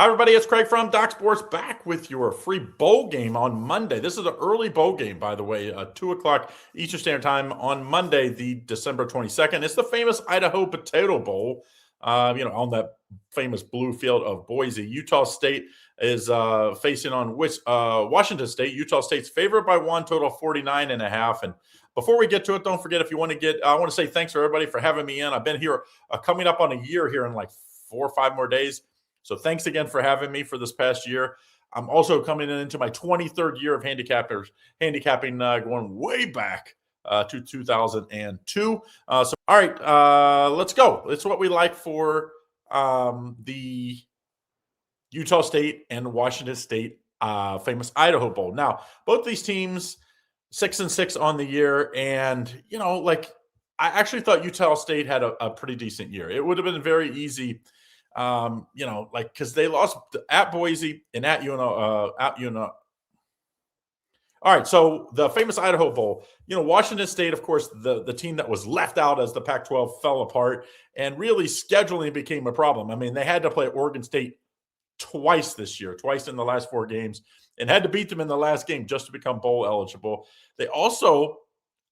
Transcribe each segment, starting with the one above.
Hi, everybody. It's Craig from Doc Sports back with your free bowl game on Monday. This is an early bowl game, by the way, 2 o'clock Eastern Standard Time on Monday, the December 22nd. It's the famous Idaho Potato Bowl, on that famous blue field of Boise. Utah State is facing on Washington State. Utah State's favored by one, total 49.5. And before we get to it, don't forget, I want to say thanks for everybody for having me in. I've been here coming up on a year here in like 4 or 5 more days. So thanks again for having me for this past year. I'm also coming into my 23rd year of handicapping, going way back to 2002. All right, let's go. It's what we like for the Utah State and Washington State famous Idaho Bowl. Now, both these teams 6-6 on the year, and I actually thought Utah State had a pretty decent year. It would have been very easy. Because they lost at Boise and at All right, so the famous Idaho Bowl, Washington State, of course, the team that was left out as the Pac-12 fell apart, and really scheduling became a problem. I mean, they had to play Oregon State twice this year, twice in the last 4 games, and had to beat them in the last game just to become bowl eligible. They also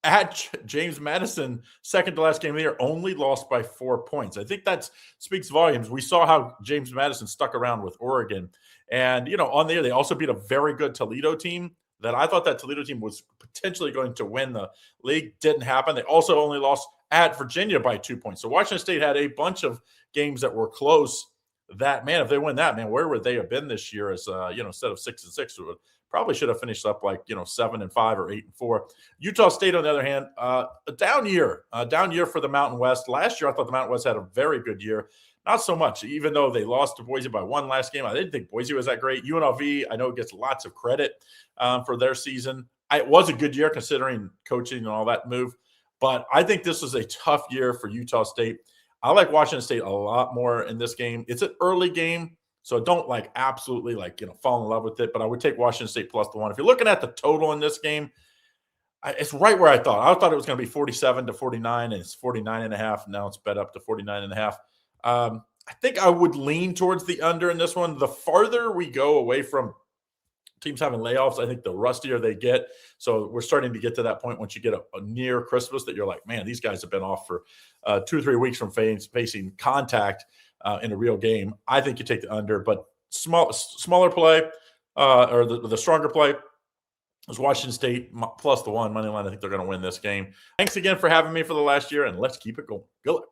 at James Madison, second to last game of the year, only lost by 4 points. I think that speaks volumes. We saw how James Madison stuck around with Oregon. And, on the year, they also beat a very good Toledo team that I thought that Toledo team was potentially going to win the league. Didn't happen. They also only lost at Virginia by 2 points. So Washington State had a bunch of games that were close that, man, if they win that, man, where would they have been this year as, instead of 6-6, probably should have finished up 7-5 or 8-4. Utah State, on the other hand, a down year for the Mountain West. Last year, I thought the Mountain West had a very good year. Not so much, even though they lost to Boise by 1 last game. I didn't think Boise was that great. UNLV, I know, gets lots of credit for their season. It was a good year considering coaching and all that move, but I think this was a tough year for Utah State. I like Washington State a lot more in this game. It's an early game, so don't absolutely fall in love with it. But I would take Washington State plus the 1. If you're looking at the total in this game, it's right where I thought. I thought it was going to be 47-49, and it's 49.5. Now it's bet up to 49.5. I think I would lean towards the under in this one. The farther we go away from teams having layoffs, I think the rustier they get. So we're starting to get to that point once you get a near Christmas that you're like, man, these guys have been off for 2 or 3 weeks from facing contact in a real game. I think you take the under, but smaller play or the stronger play is Washington State plus the 1 money line. I think they're going to win this game. Thanks again for having me for the last year, and let's keep it going. Good luck.